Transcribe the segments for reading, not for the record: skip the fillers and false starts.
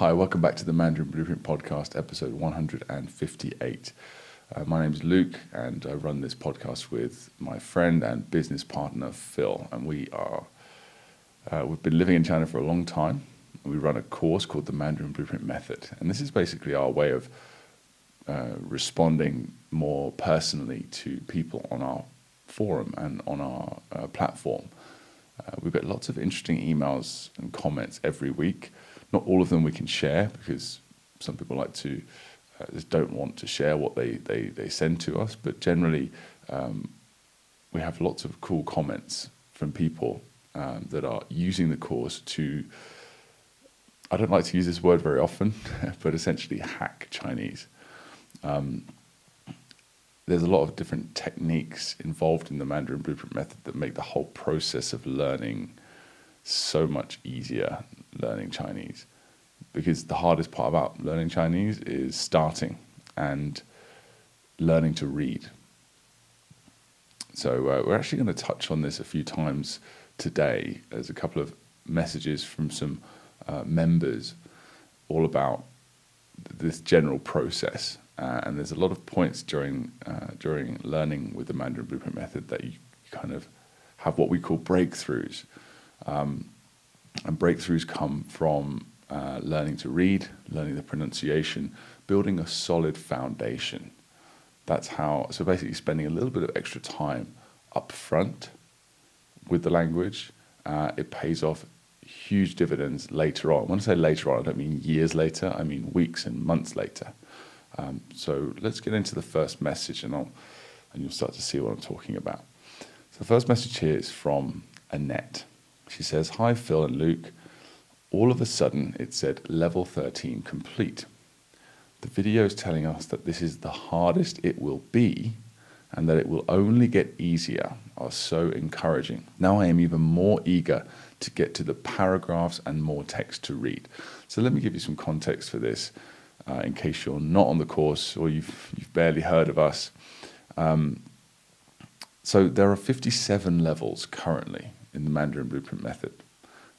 Hi, welcome back to the Mandarin Blueprint Podcast, episode 158. My name is Luke, and I run this podcast with my friend and business partner, Phil. And we've been living in China for a long time. We run a course called the Mandarin Blueprint Method. And this is basically our way of responding more personally to people on our forum and on our platform. We get lots of interesting emails and comments every week. Not all of them we can share because some people like to just don't want to share what they send to us. But generally, we have lots of cool comments from people that are using the course to, I don't like to use this word very often, but essentially hack Chinese. There's a lot of different techniques involved in the Mandarin Blueprint Method that make the whole process of learning so much easier, learning Chinese. Because the hardest part about learning Chinese is starting and learning to read. So we're actually going to touch on this a few times today. There's a couple of messages from some members all about this general process. And there's a lot of points during learning with the Mandarin Blueprint Method that you kind of have what we call breakthroughs. And breakthroughs come from learning to read, learning the pronunciation, building a solid foundation. So basically spending a little bit of extra time up front with the language, it pays off huge dividends later on. When I say later on, I don't mean years later, I mean weeks and months later. So let's get into the first message and you'll start to see what I'm talking about. So the first message here is from Annette. She says, "Hi Phil and Luke. All of a sudden it said level 13 complete. The video is telling us that this is the hardest it will be and that it will only get easier are so encouraging. Now I am even more eager to get to the paragraphs and more text to read." So let me give you some context for this in case you're not on the course or you've barely heard of us. So there are 57 levels currently in the Mandarin Blueprint Method.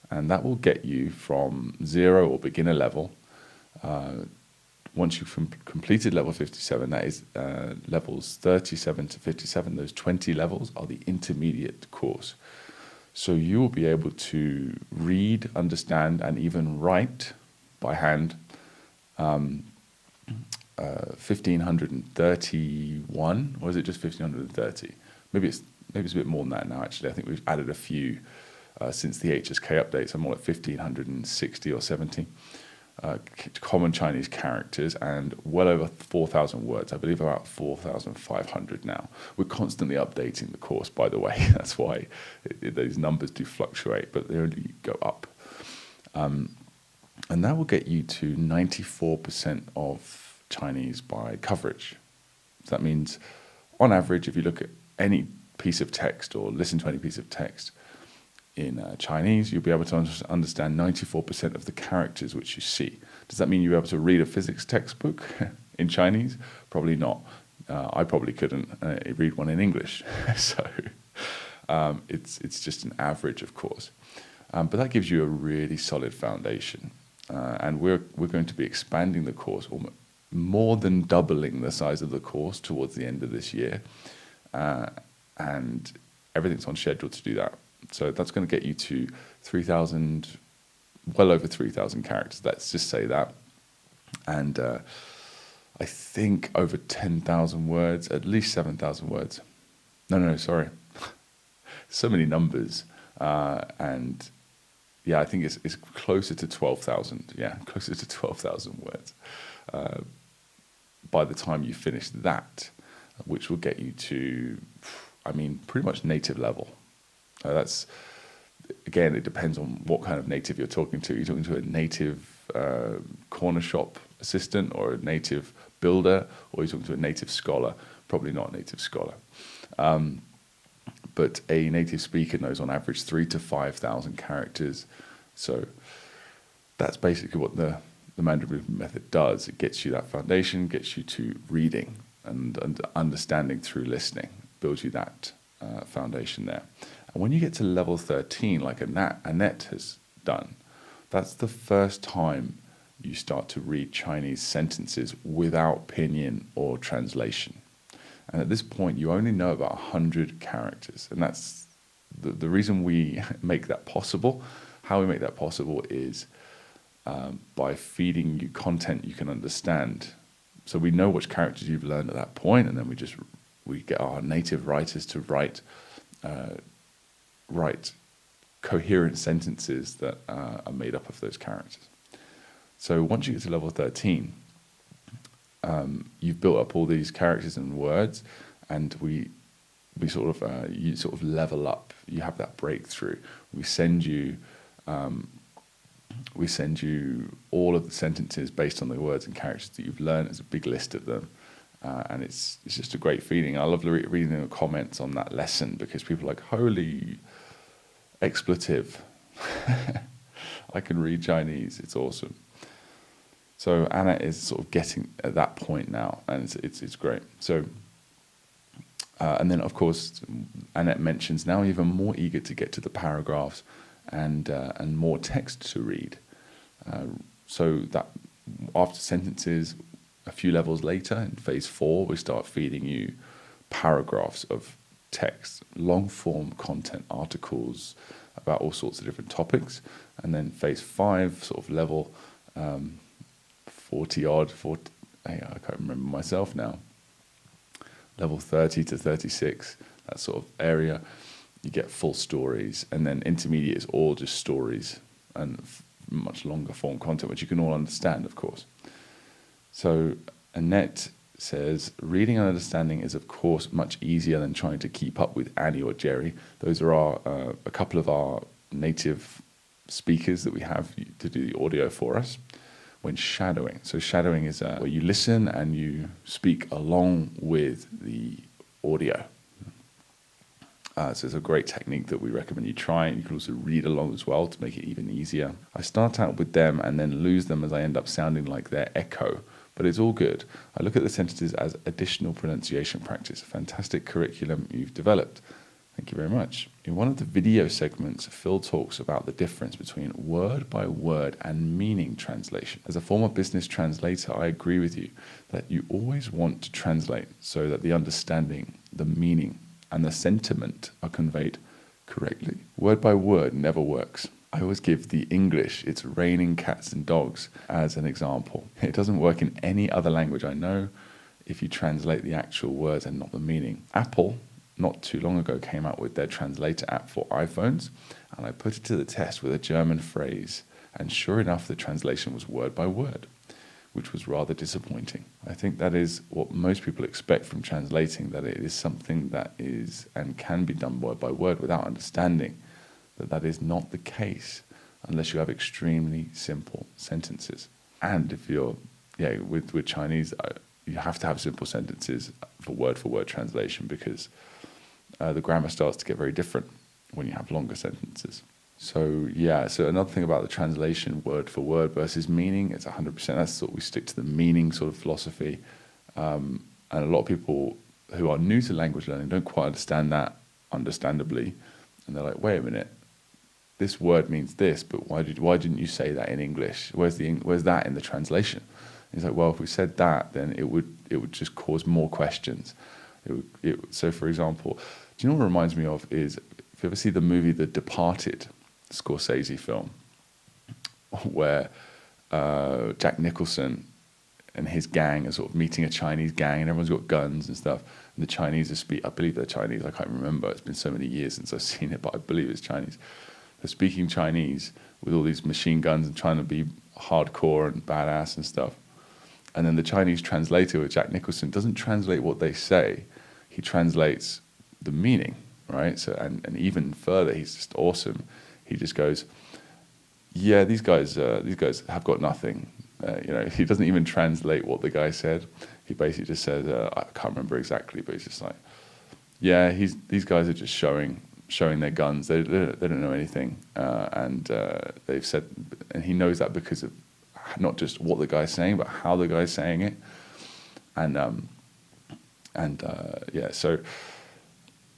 And that will get you from 0 or beginner level. Once you've completed level 57, that is levels 37 to 57, those 20 levels are the intermediate course. So you will be able to read, understand, and even write by hand 1531, or is it just 1530? Maybe it's a bit more than that now, actually. I think we've added a few since the HSK updates. I'm more like 1560 or 70 common Chinese characters and well over 4,000 words. I believe about 4,500 now. We're constantly updating the course, by the way. That's why those numbers do fluctuate, but they only go up. And that will get you to 94% of Chinese by coverage. So that means, on average, if you look at any piece of text or listen to any piece of text in Chinese, you'll be able to understand 94% of the characters which you see. Does that mean you'll be able to read a physics textbook in Chinese? Probably not. I probably couldn't read one in English. So it's just an average, of course. But that gives you a really solid foundation. And we're going to be expanding the course, more than doubling the size of the course towards the end of this year. And everything's on schedule to do that. So that's going to get you to 3,000, well over 3,000 characters. Let's just say that. And I think over 10,000 words, at least 7,000 words. No, sorry. So many numbers. And yeah, I think it's closer to 12,000. Yeah, closer to 12,000 words. By the time you finish that, which will get you to, pretty much native level. That's, again, it depends on what kind of native you're talking to. You're talking to a native corner shop assistant or a native builder, or you're talking to a native scholar. Probably not a native scholar. But a native speaker knows on average 3,000 to 5,000 characters. So that's basically what the Mandarin Blueprint Method does. It gets you that foundation, gets you to reading and understanding through listening, builds you that foundation there. And when you get to level 13, like Annette has done, that's the first time you start to read Chinese sentences without pinyin or translation. And at this point, you only know about 100 characters. And that's the reason we make that possible. How we make that possible is by feeding you content you can understand. So we know which characters you've learned at that point, and then we get our native writers to write coherent sentences that are made up of those characters. So once you get to level 13, you've built up all these characters and words, and you sort of level up. You have that breakthrough. We send you all of the sentences based on the words and characters that you've learned. There's a big list of them, and it's just a great feeling. I love reading the comments on that lesson because people are like, holy expletive. I can read Chinese. It's awesome. So Annette is sort of getting at that point now, and it's great. So, and then of course Annette mentions now even more eager to get to the paragraphs and more text to read. So that after sentences, a few levels later in phase 4, we start feeding you paragraphs of text, long form content, articles about all sorts of different topics, and then phase 5, sort of level 40, I can't remember myself now, level 30 to 36, that sort of area, you get full stories, and then intermediate is all just stories and much longer form content, which you can all understand, of course. So Annette says, reading and understanding is, of course, much easier than trying to keep up with Annie or Jerry. Those are a couple of our native speakers that we have to do the audio for us when shadowing. So shadowing is where you listen and you speak along with the audio. So it's a great technique that we recommend you try, and you can also read along as well to make it even easier. I start out with them and then lose them as I end up sounding like their echo, but it's all good. I look at the sentences as additional pronunciation practice, a fantastic curriculum you've developed. Thank you very much. In one of the video segments, Phil talks about the difference between word by word and meaning translation. As a former business translator, I agree with you that you always want to translate so that the understanding, the meaning, and the sentiment are conveyed correctly. Word by word never works. I always give the English, it's raining cats and dogs, as an example. It doesn't work in any other language I know if you translate the actual words and not the meaning. Apple, not too long ago, came out with their translator app for iPhones, and I put it to the test with a German phrase, and sure enough, the translation was word by word, which was rather disappointing. I think that is what most people expect from translating, that it is something that is and can be done word by word without understanding. That is not the case unless you have extremely simple sentences. And if you're, with Chinese, you have to have simple sentences for word translation because the grammar starts to get very different when you have longer sentences. So another thing about the translation, word for word versus meaning, it's 100%. That's sort of, we stick to the meaning sort of philosophy. And a lot of people who are new to language learning don't quite understand that, understandably. And they're like, wait a minute, this word means this, but why didn't you say that in English? Where's that in the translation? And he's like, well, if we said that, then it would just cause more questions. So, for example, do you know what it reminds me of is, if you ever see the movie The Departed, Scorsese film, where Jack Nicholson and his gang are sort of meeting a Chinese gang, and everyone's got guns and stuff, and the Chinese I believe they're Chinese, I can't remember, it's been so many years since I've seen it, but I believe it's Chinese. They're speaking Chinese with all these machine guns and trying to be hardcore and badass and stuff. And then the Chinese translator with Jack Nicholson doesn't translate what they say, he translates the meaning, right? So and even further, he's just awesome. He just goes, yeah, these guys have got nothing. He doesn't even translate what the guy said. He basically just says, I can't remember exactly, but he's just like, yeah, these guys are just showing their guns. They don't know anything, and they've said, and he knows that because of not just what the guy's saying, but how the guy's saying it, so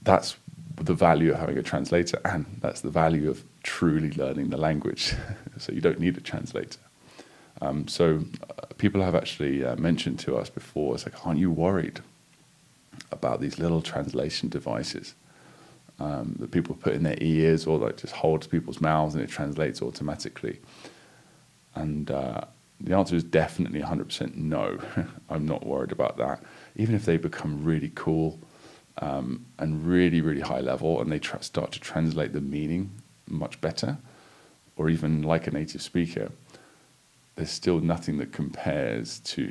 that's the value of having a translator, and that's the value of truly learning the language. So you don't need a translator. So people have actually mentioned to us before, it's like, aren't you worried about these little translation devices that people put in their ears or like just holds people's mouths and it translates automatically? And the answer is definitely 100% no. I'm not worried about that. Even if they become really cool and really, really high level and they start to translate the meaning much better, or even like a native speaker, there's still nothing that compares to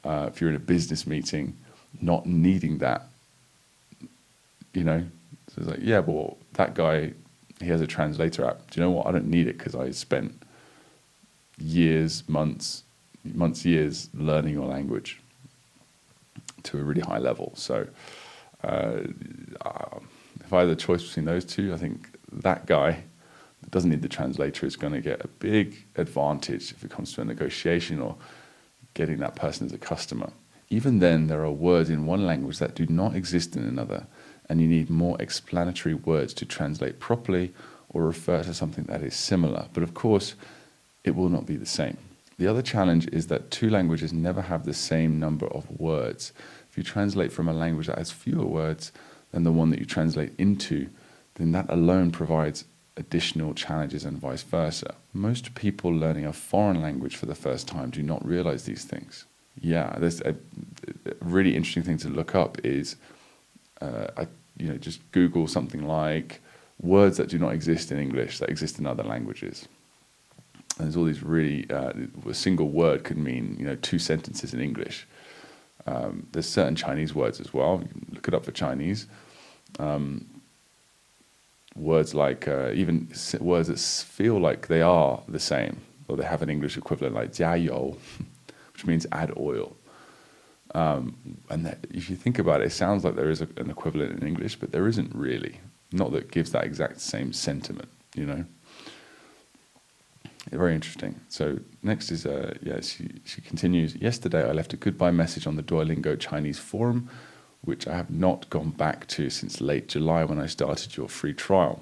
if you're in a business meeting, not needing that, you know? So it's like, yeah, well, that guy, he has a translator app. Do you know what? I don't need it because I spent years, months, years learning your language to a really high level. So if I had the choice between those two, I think that guy that doesn't need the translator is going to get a big advantage if it comes to a negotiation or getting that person as a customer. Even then, there are words in one language that do not exist in another, and you need more explanatory words to translate properly or refer to something that is similar. But of course, it will not be the same. The other challenge is that two languages never have the same number of words. If you translate from a language that has fewer words than the one that you translate into, then that alone provides additional challenges and vice versa. Most people learning a foreign language for the first time do not realize these things. Yeah, there's a really interesting thing to look up is, just Google something like words that do not exist in English that exist in other languages. And there's all these really, a single word could mean, 2 sentences in English. There's certain Chinese words as well. You can look it up for Chinese. Words like, even words that feel like they are the same, or they have an English equivalent like 加油, which means add oil. And that, if you think about it, it sounds like there is an equivalent in English, but there isn't really. Not that it gives that exact same sentiment, Very interesting. So next is, she continues, yesterday I left a goodbye message on the Duolingo Chinese forum, which I have not gone back to since late July when I started your free trial.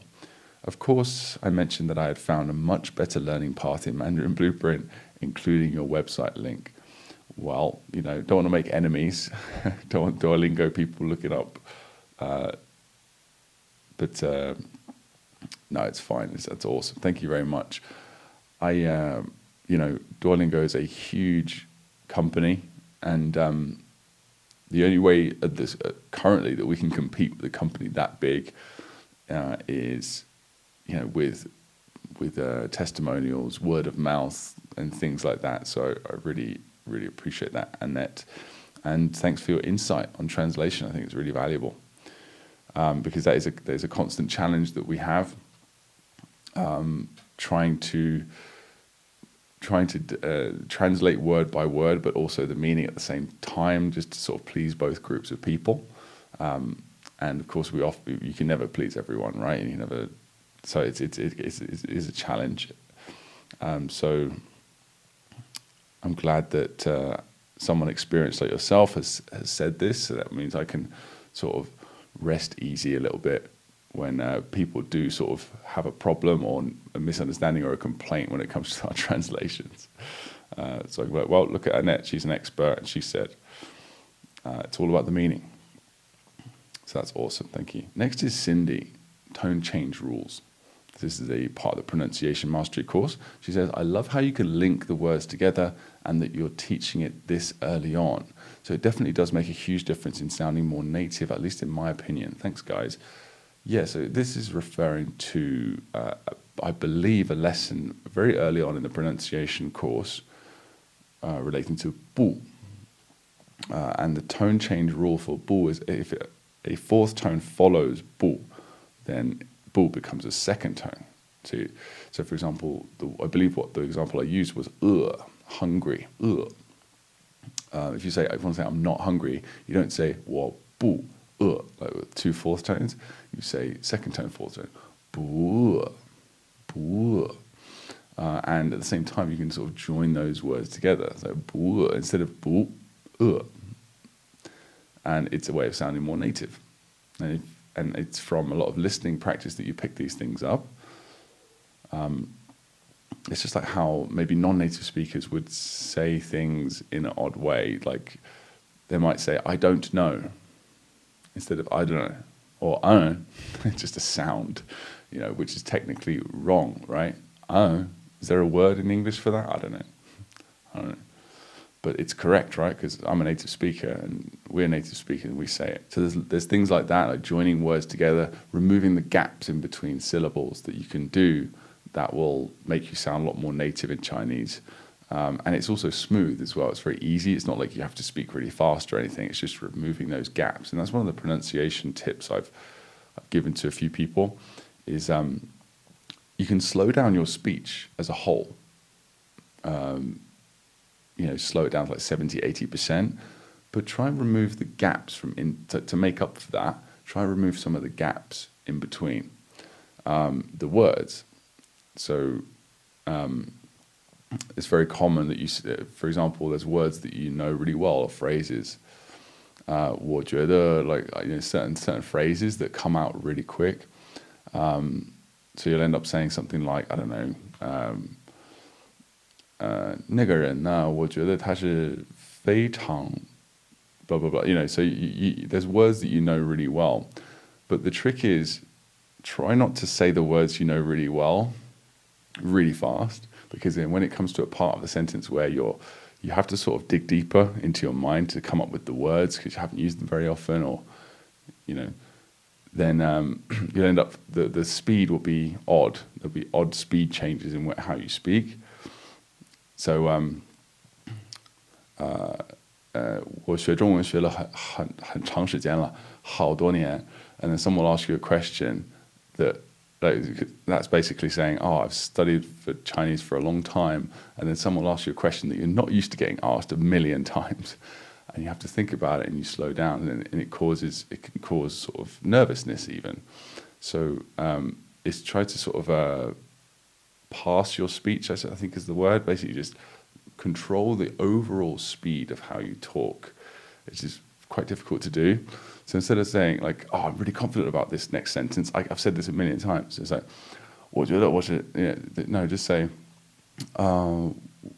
Of course, I mentioned that I had found a much better learning path in Mandarin Blueprint, including your website link. Well, don't want to make enemies. Don't want Duolingo people looking up. But no, it's fine. That's awesome. Thank you very much. Duolingo is a huge company, and the only way at this currently that we can compete with a company that big is, with testimonials, word of mouth, and things like that. So I really, really appreciate that, Annette, and thanks for your insight on translation. I think it's really valuable because there's a constant challenge that we have, trying to translate word by word, but also the meaning at the same time, just to sort of please both groups of people. And of course, you can never please everyone, right? And you never. So it's a challenge. So I'm glad that someone experienced like yourself has said this. So that means I can sort of rest easy a little bit when people do sort of have a problem or a misunderstanding or a complaint when it comes to our translations. So I'm like, well, look at Annette, she's an expert, and she said, it's all about the meaning. So that's awesome, thank you. Next is Cindy, tone change rules. This is a part of the pronunciation mastery course. She says, I love how you can link the words together and that you're teaching it this early on. So it definitely does make a huge difference in sounding more native, at least in my opinion. Thanks, guys. Yeah, so this is referring to, I believe, a lesson very early on in the pronunciation course relating to bu. And the tone change rule for bu is if a fourth tone follows bu, then bu becomes a second tone. So for example, I believe what the example I used was hungry. If you want to say I'm not hungry, you don't say 我不饿, like with 2 fourth tones. You say second tone, fourth tone, 不饿. And at the same time, you can sort of join those words together. So 不饿 instead of 不饿. And it's a way of sounding more native. And it's from a lot of listening practice that you pick these things up. it's just like how maybe non-native speakers would say things in an odd way. Like they might say, I don't know, instead of I don't know, or I don't know. It's just a sound, which is technically wrong, right? Is there a word in English for that? I don't know. But it's correct, right? Because I'm a native speaker and we're native speakers and we say it. So there's things like that, like joining words together, removing the gaps in between syllables that you can do that will make you sound a lot more native in Chinese. And it's also smooth as well. It's very easy. It's not like you have to speak really fast or anything. It's just removing those gaps. And that's one of the pronunciation tips I've given to a few people is you can slow down your speech as a whole. Slow it down to like 70, 80%, but try and remove the gaps to make up for that. Try and remove some of the gaps in between the words. So it's very common that for example, there's words that you know really well or phrases. 我觉得 certain phrases that come out really quick. So you'll end up saying something like, I don't know, 那个人呢，我觉得他是非常 blah blah blah. So there's words that you know really well, but the trick is try not to say the words you know really well really fast, because then when it comes to a part of the sentence where you have to sort of dig deeper into your mind to come up with the words because you haven't used them very often, or then you'll end up the speed will be odd. There'll be odd speed changes in how you speak. So 我学中文学了很长时间了，好多年. And then someone will ask you a question that's basically saying, I've studied for Chinese for a long time. And then someone will ask you a question that you're not used to getting asked a million times. And you have to think about it and you slow down, and it can cause sort of nervousness even. So it's try to sort of pass your speech, I think is the word. Basically just control the overall speed of how you talk. It's just quite difficult to do. So instead of saying like, I'm really confident about this next sentence, I've said this a million times. It's like, 我觉得我是, no, just say,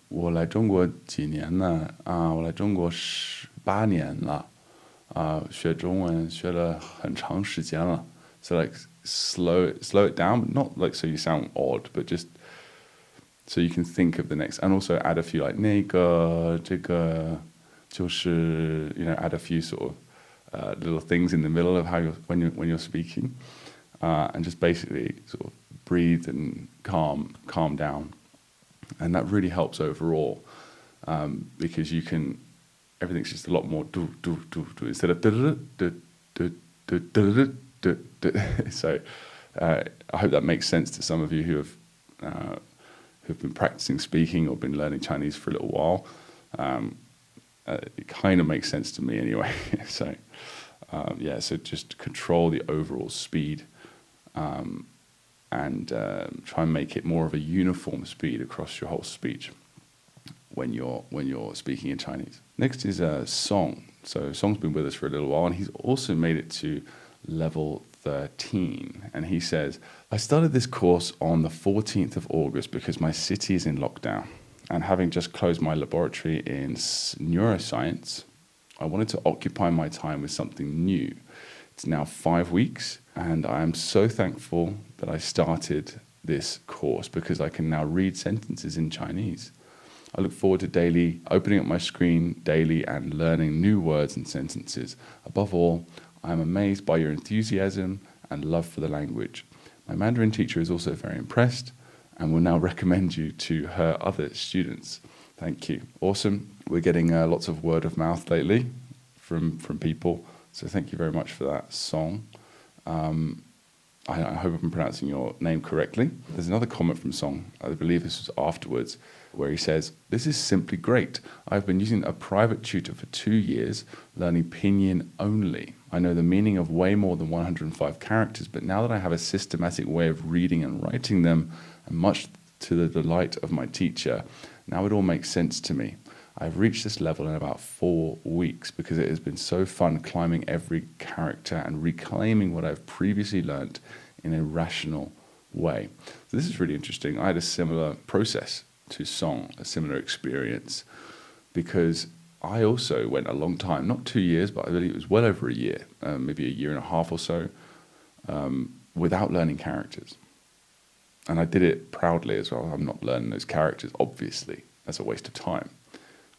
我来中国几年了, 我来中国18年了, 学中文学了很长时间了. So like slow it down, but not like so you sound odd, but just so you can think of the next, and also add a few like 那个这个就是 add a few sort of little things in the middle of when you're speaking, and just basically sort of breathe and calm down, and that really helps overall, because everything's just a lot more do instead of so I hope that makes sense to some of you who've been practicing speaking or been learning Chinese for a little while. It kind of makes sense to me anyway. So so just control the overall speed, and try and make it more of a uniform speed across your whole speech when you're speaking in Chinese. Next is Seong. So Seong's been with us for a little while, and he's also made it to level 13. And he says, I started this course on the 14th of August because my city is in lockdown. And having just closed my laboratory in neuroscience, I wanted to occupy my time with something new. It's now 5 weeks, and I am so thankful that I started this course because I can now read sentences in Chinese. I look forward to opening up my screen daily and learning new words and sentences. Above all, I am amazed by your enthusiasm and love for the language. My Mandarin teacher is also very impressed and will now recommend you to her other students. Thank you. Awesome. We're getting lots of word of mouth lately from people. So thank you very much for that, Song. I hope I'm pronouncing your name correctly. There's another comment from Seong, I believe this was afterwards, where he says, this is simply great. I've been using a private tutor for 2 years, learning pinyin only. I know the meaning of way more than 105 characters, but now that I have a systematic way of reading and writing them, and much to the delight of my teacher, now it all makes sense to me. I've reached this level in about 4 weeks because it has been so fun climbing every character and reclaiming what I've previously learnt in a rational way. So this is really interesting. I had a similar process to Seong, a similar experience, because I also went a long time, not 2 years, but I believe it was well over a year, maybe a year and a half or so, without learning characters. And I did it proudly as well. I'm not learning those characters, obviously. That's a waste of time.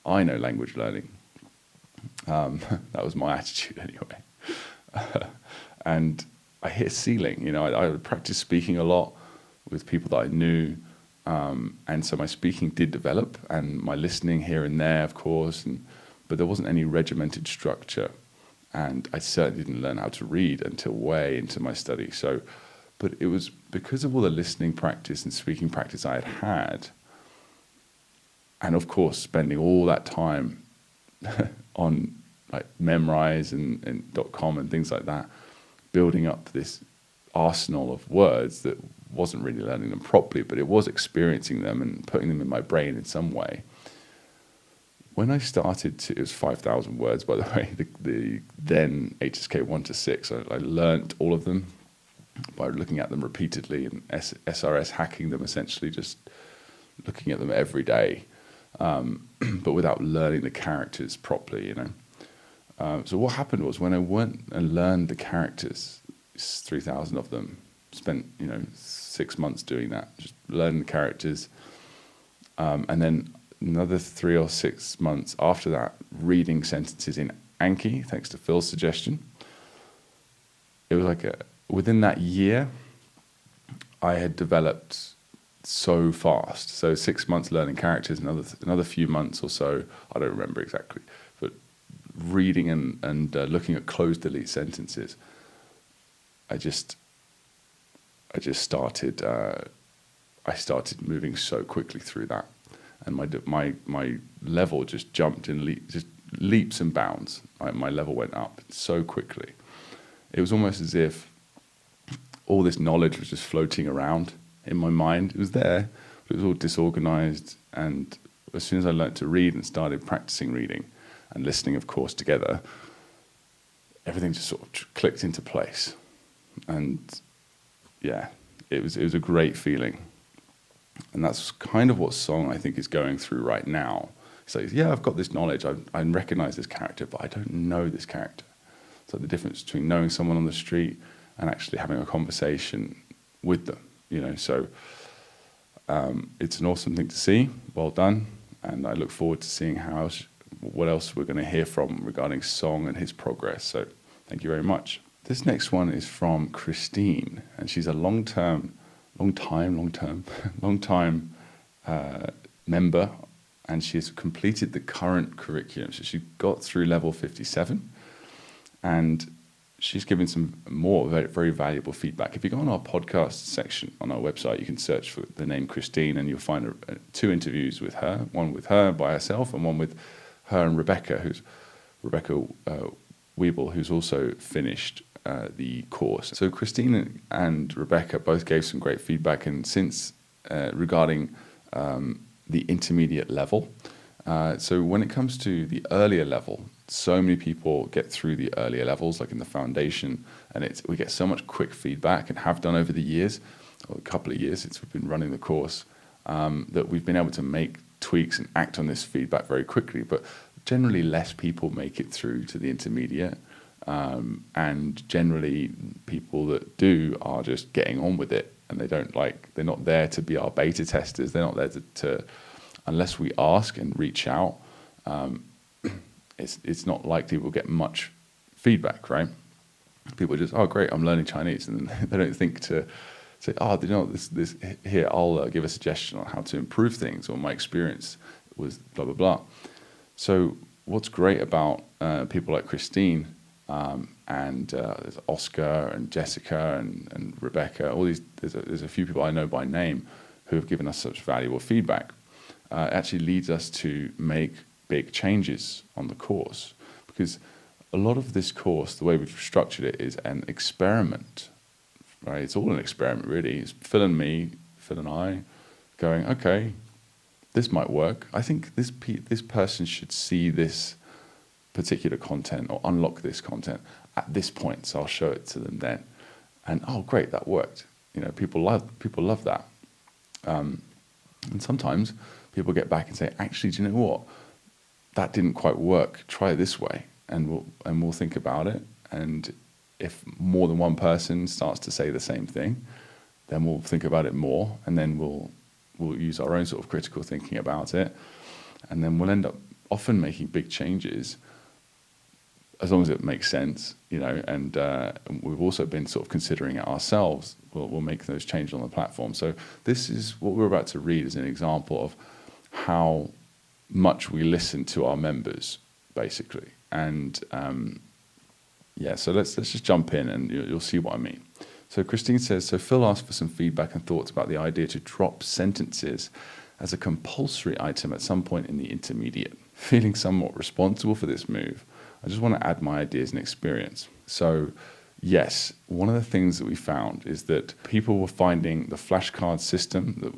I know language learning. That was my attitude anyway. And I hit a ceiling. You know, I would practice speaking a lot with people that I knew. And so my speaking did develop, and my listening here and there, of course. But there wasn't any regimented structure. And I certainly didn't learn how to read until way into my study. But it was because of all the listening practice and speaking practice I had had, and of course spending all that time on like Memrise and .com and things like that, building up this arsenal of words that wasn't really learning them properly, but it was experiencing them and putting them in my brain in some way. When I started to, it was 5,000 words, by the way, the then HSK 1 to 6, I learnt all of them by looking at them repeatedly and SRS hacking them, essentially just looking at them every day, but without learning the characters properly, you know. So what happened was when I went and learned the characters, 3,000 of them, spent 6 months doing that, just learning the characters, and then another 3 or 6 months after that, reading sentences in Anki, thanks to Phil's suggestion. It was like within that year, I had developed so fast. So 6 months learning characters, another few months or so, I don't remember exactly, but reading and looking at closed delete sentences, I started moving so quickly through that, and my level just jumped in just leaps and bounds. My level went up so quickly. It was almost as if all this knowledge was just floating around in my mind. It was there, but it was all disorganized. And as soon as I learned to read and started practicing reading and listening, of course, together, everything just sort of clicked into place. And yeah, it was a great feeling. And that's kind of what Seong, I think, is going through right now. It's like, yeah, I've got this knowledge, I recognize this character, but I don't know this character. So the difference between knowing someone on the street and actually having a conversation with them, So it's an awesome thing to see. Well done. And I look forward to seeing what else we're going to hear from regarding Seong and his progress. So thank you very much. This next one is from Christine, and she's a long-time member, and she's completed the current curriculum. So she got through level 57, and she's given some more very, very valuable feedback. If you go on our podcast section on our website, you can search for the name Christine, and you'll find 2 interviews with her, one with her by herself and one with her and Rebecca Weeble, who's also finished the course. So Christine and Rebecca both gave some great feedback, and since regarding the intermediate level. So when it comes to the earlier level, so many people get through the earlier levels, like in the foundation, and we get so much quick feedback, and have done over the years, or a couple of years since we've been running the course, that we've been able to make tweaks and act on this feedback very quickly. But generally less people make it through to the intermediate, and generally people that do are just getting on with it, and they're not there to be our beta testers. They're not there to unless we ask and reach out, it's not likely we'll get much feedback, right? People just, oh great, I'm learning Chinese, and they don't think to say, oh, this here, I'll give a suggestion on how to improve things, or my experience was blah blah blah. So what's great about people like Christine and there's Oscar and Jessica and Rebecca, all these, there's a few people I know by name who have given us such valuable feedback. It actually leads us to make big changes on the course, because a lot of this course, the way we've structured it, is an experiment, right? It's all an experiment, really. It's Phil and I, going, okay, this might work. I think this person should see this particular content or unlock this content at this point, so I'll show it to them then. And oh, great, that worked. People love that. And sometimes people get back and say, actually, do you know what? That didn't quite work. Try it this way, and we'll think about it. And if more than one person starts to say the same thing, then we'll think about it more, and then we'll use our own sort of critical thinking about it, and then we'll end up often making big changes, as long as it makes sense, and we've also been sort of considering it ourselves. We'll make those changes on the platform. So this is what we're about to read as an example of how much we listen to our members, basically. And so let's just jump in, and you'll see what I mean. So Christine says, so Phil asked for some feedback and thoughts about the idea to drop sentences as a compulsory item at some point in the intermediate. Feeling somewhat responsible for this move, I just want to add my ideas and experience. So yes, one of the things that we found is that people were finding the flashcard system that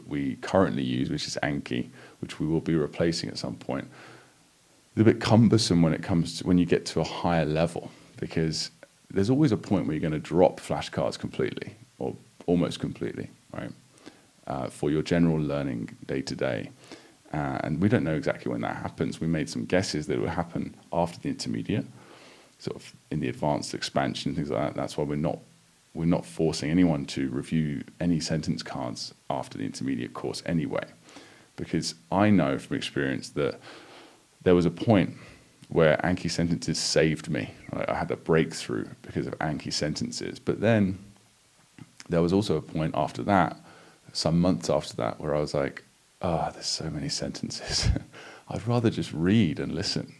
we currently use, which is Anki, which we will be replacing at some point, a bit cumbersome when you get to a higher level, because there's always a point where you're going to drop flashcards completely, or almost completely, right? For your general learning day to day. And we don't know exactly when that happens. We made some guesses that it would happen after the intermediate, sort of in the advanced expansion, things like that. That's why we're not forcing anyone to review any sentence cards after the intermediate course anyway. Because I know from experience that there was a point where Anki sentences saved me. I had a breakthrough because of Anki sentences. But then there was also a point after that, some months after that, where I was like, there's so many sentences. I'd rather just read and listen,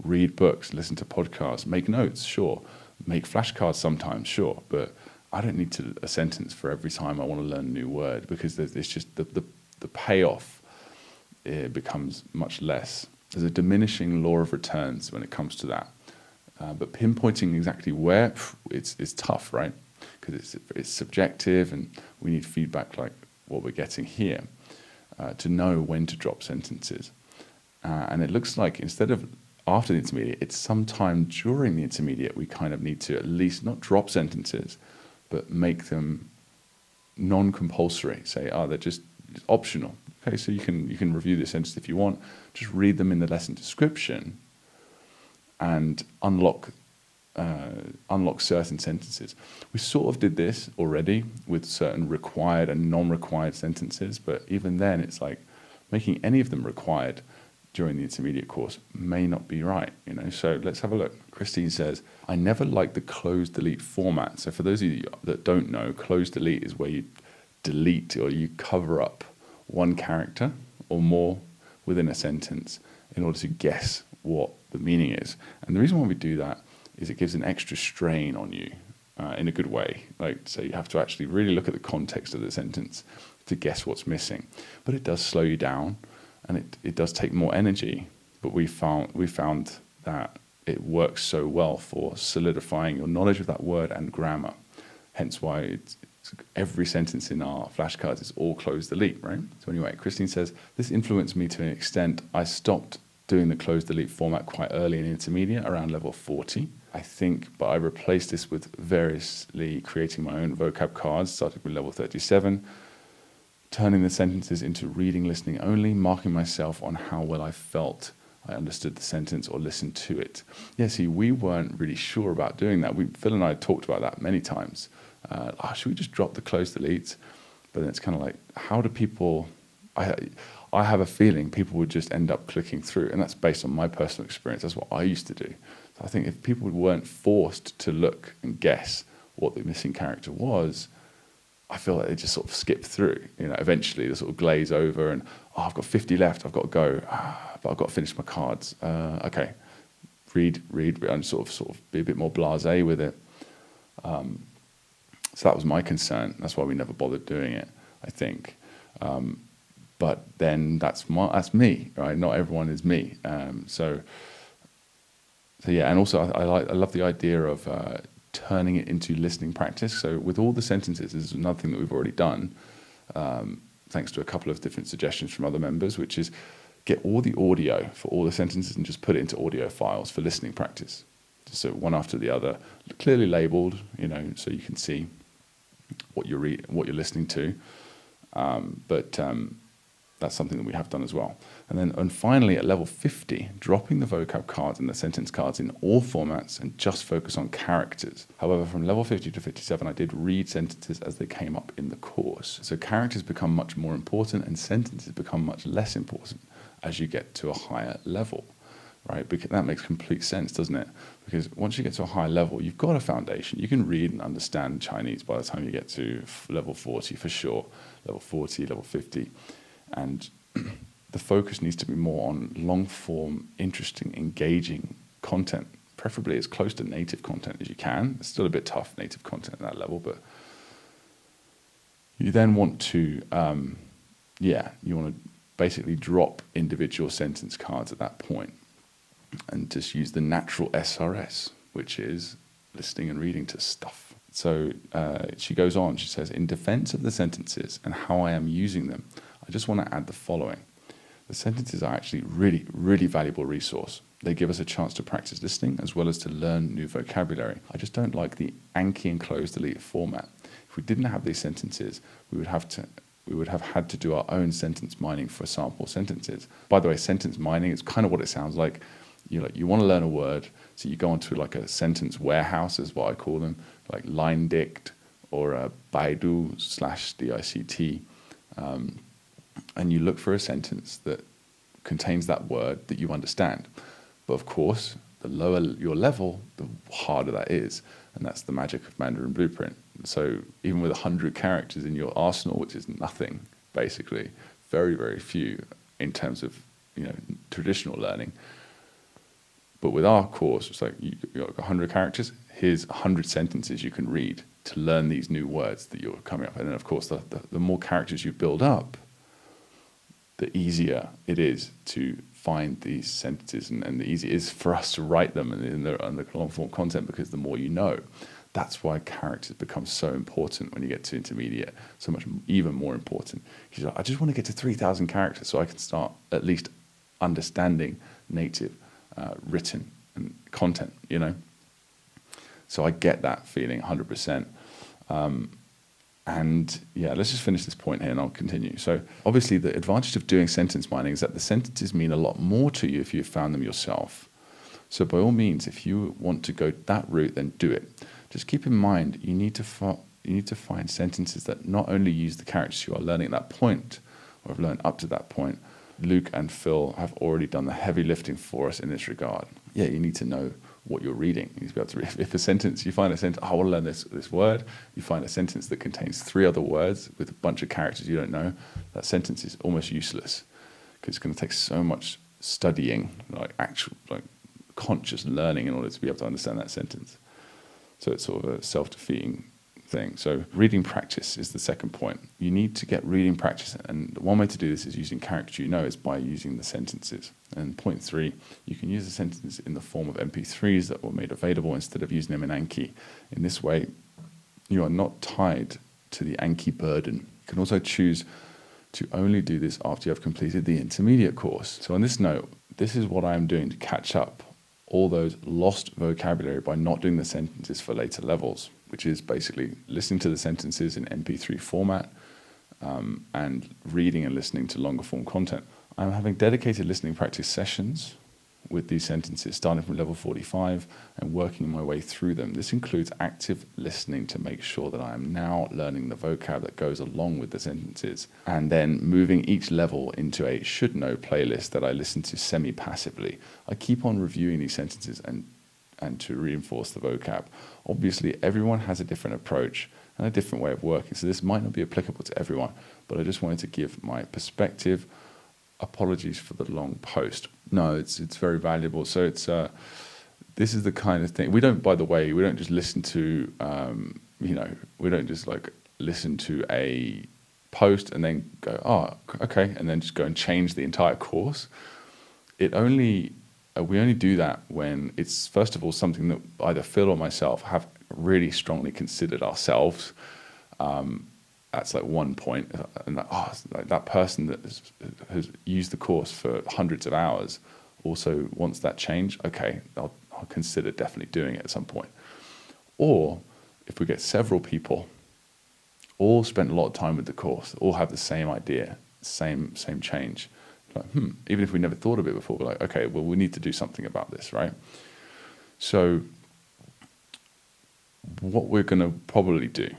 read books, listen to podcasts, make notes, sure. Make flashcards sometimes, sure. But I don't need a sentence for every time I want to learn a new word, because it's just the payoff becomes much less. There's a diminishing law of returns when it comes to that. But pinpointing exactly where, it's tough, right? Because it's subjective, and we need feedback like what we're getting here to know when to drop sentences. And it looks like instead of after the intermediate, it's sometime during the intermediate we kind of need to at least not drop sentences, but make them non-compulsory. Say, they're just optional. Okay, so you can review the sentence if you want. Just read them in the lesson description and unlock certain sentences. We sort of did this already with certain required and non-required sentences, but even then it's like making any of them required during the intermediate course may not be right, So let's have a look. Christine says, I never liked the close delete format. So for those of you that don't know, close delete is where you delete or you cover up one character or more within a sentence in order to guess what the meaning is. And the reason why we do that is it gives an extra strain on you in a good way. So you have to actually really look at the context of the sentence to guess what's missing. But it does slow you down, and it does take more energy. But we found that it works so well for solidifying your knowledge of that word and grammar. Hence why every sentence in our flashcards is all close delete, right? So anyway, Christine says, this influenced me to an extent. I stopped doing the close delete format quite early in intermediate, around level 40, I think, but I replaced this with variously creating my own vocab cards, starting with level 37, turning the sentences into reading, listening only, marking myself on how well I felt I understood the sentence or listened to it. Yeah, see, we weren't really sure about doing that. Phil and I talked about that many times. Should we just drop the close deletes? But then it's kind of like, how do people... I have a feeling people would just end up clicking through, and that's based on my personal experience. That's what I used to do. So I think if people weren't forced to look and guess what the missing character was, I feel like they just sort of skip through. Eventually they sort of glaze over and, I've got 50 left, I've got to go, but I've got to finish my cards. Okay, read, and sort of be a bit more blasé with it. So that was my concern. That's why we never bothered doing it, I think. But then that's me, right? Not everyone is me. So yeah, and also I love the idea of turning it into listening practice. So with all the sentences, this is another thing that we've already done, thanks to a couple of different suggestions from other members, which is get all the audio for all the sentences and just put it into audio files for listening practice. So one after the other, clearly labeled, so you can see. what you're listening to. But that's something that we have done as well. And finally, at level 50, dropping the vocab cards and the sentence cards in all formats and just focus on characters. However, from level 50 to 57, I did read sentences as they came up in the course. So characters become much more important and sentences become much less important as you get to a higher level, right? Because that makes complete sense, doesn't it? Because once you get to a higher level, you've got a foundation. You can read and understand Chinese by the time you get to level 40 for sure, level 40, level 50. And the focus needs to be more on long-form, interesting, engaging content, preferably as close to native content as you can. It's still a bit tough, native content at that level, but you then want to, you want to basically drop individual sentence cards at that point and just use the natural SRS, which is listening and reading to stuff. So she goes on, she says, in defense of the sentences and how I am using them, I just want to add the following. The sentences are actually really, really valuable resource. They give us a chance to practice listening as well as to learn new vocabulary. I just don't like the Anki and close delete format. If we didn't have these sentences, we would have had to do our own sentence mining for sample sentences. By the way, sentence mining is kind of what it sounds like. You want to learn a word, so you go onto like a sentence warehouse, is what I call them, like LineDict or a Baidu/DICT. And you look for a sentence that contains that word that you understand. But of course, the lower your level, the harder that is. And that's the magic of Mandarin Blueprint. So even with 100 characters in your arsenal, which is nothing, basically, very, very few in terms of traditional learning. But with our course, it's like you've got 100 characters, here's 100 sentences you can read to learn these new words that you're coming up with. And then, of course, the more characters you build up, the easier it is to find these sentences, and the easier it is for us to write them in the long-form content, because the more you know. That's why characters become so important when you get to intermediate, so much even more important. He's like, I just want to get to 3,000 characters so I can start at least understanding native written and content, So I get that feeling 100%. And let's just finish this point here and I'll continue. So obviously the advantage of doing sentence mining is that the sentences mean a lot more to you if you've found them yourself. So by all means, if you want to go that route, then do it. Just keep in mind, you need to find sentences that not only use the characters you are learning at that point, or have learned up to that point. Luke and Phil have already done the heavy lifting for us in this regard. Yeah, you need to know what you're reading. You need to be able to read. If a sentence, you find a sentence, I want to learn this word, you find a sentence that contains 3 other words with a bunch of characters you don't know, that sentence is almost useless, because it's going to take so much studying, like conscious learning in order to be able to understand that sentence. So it's sort of a self-defeating thing. So reading practice is the second point. You need to get reading practice, and one way to do this is using characters is by using the sentences. And point 3, you can use the sentences in the form of MP3s that were made available instead of using them in Anki. In this way, you are not tied to the Anki burden. You can also choose to only do this after you have completed the intermediate course. So on this note, this is what I am doing to catch up all those lost vocabulary by not doing the sentences for later levels, which is basically listening to the sentences in MP3 format and reading and listening to longer form content. I'm having dedicated listening practice sessions with these sentences, starting from level 45 and working my way through them. This includes active listening to make sure that I am now learning the vocab that goes along with the sentences, and then moving each level into a should know playlist that I listen to semi-passively. I keep on reviewing these sentences and to reinforce the vocab. Obviously, everyone has a different approach and a different way of working, so this might not be applicable to everyone, but I just wanted to give my perspective. Apologies for the long post. No, it's very valuable. So it's this is the kind of thing we don't. By the way, we don't just listen to we don't just like listen to a post and then go, oh, okay, and then just go and change the entire course. We only do that when it's, first of all, something that either Phil or myself have really strongly considered ourselves. That's like one point, and like that person that has used the course for hundreds of hours also wants that change. Okay, I'll consider definitely doing it at some point. Or if we get several people all spent a lot of time with the course, all have the same idea, same change. Like, even if we never thought of it before, we're like, okay, well, we need to do something about this, right? So what we're going to probably do,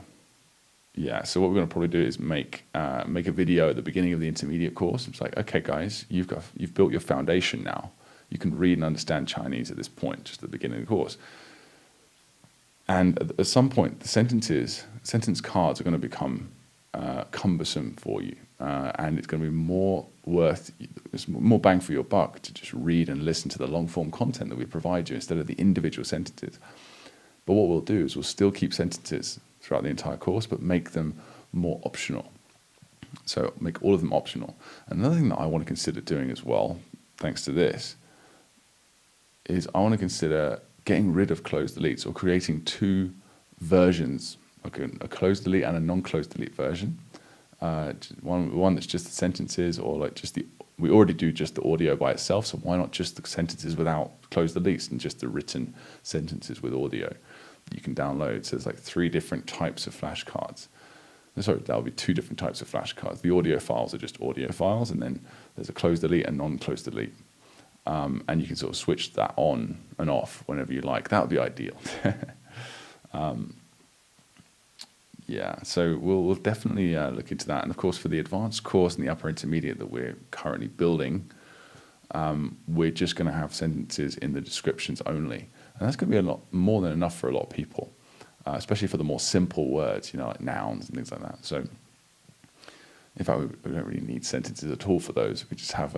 what we're going to probably do is make a video at the beginning of the intermediate course. It's like, okay, guys, you've built your foundation now. You can read and understand Chinese at this point, just at the beginning of the course. And at some point, the sentence cards are going to become cumbersome for you, and it's going to be more bang for your buck to just read and listen to the long-form content that we provide you instead of the individual sentences. But what we'll do is we'll still keep sentences throughout the entire course, but make them more optional. So make all of them optional. Another thing that I want to consider doing as well, thanks to this, is I want to consider getting rid of closed deletes or creating two versions, like a closed delete and a non-closed delete version. One that's just the sentences, or like we already do just the audio by itself, so why not just the sentences without closed deletes and just the written sentences with audio you can download. So there's like 3 different types of flashcards. Sorry, that'll be 2 different types of flashcards. The audio files are just audio files, and then there's a closed delete and non-closed delete. And you can sort of switch that on and off whenever you like. That would be ideal. So we'll definitely look into that. And of course, for the advanced course and the upper intermediate that we're currently building, we're just going to have sentences in the descriptions only. And that's going to be a lot more than enough for a lot of people, especially for the more simple words, like nouns and things like that. So, in fact, we don't really need sentences at all for those. We just have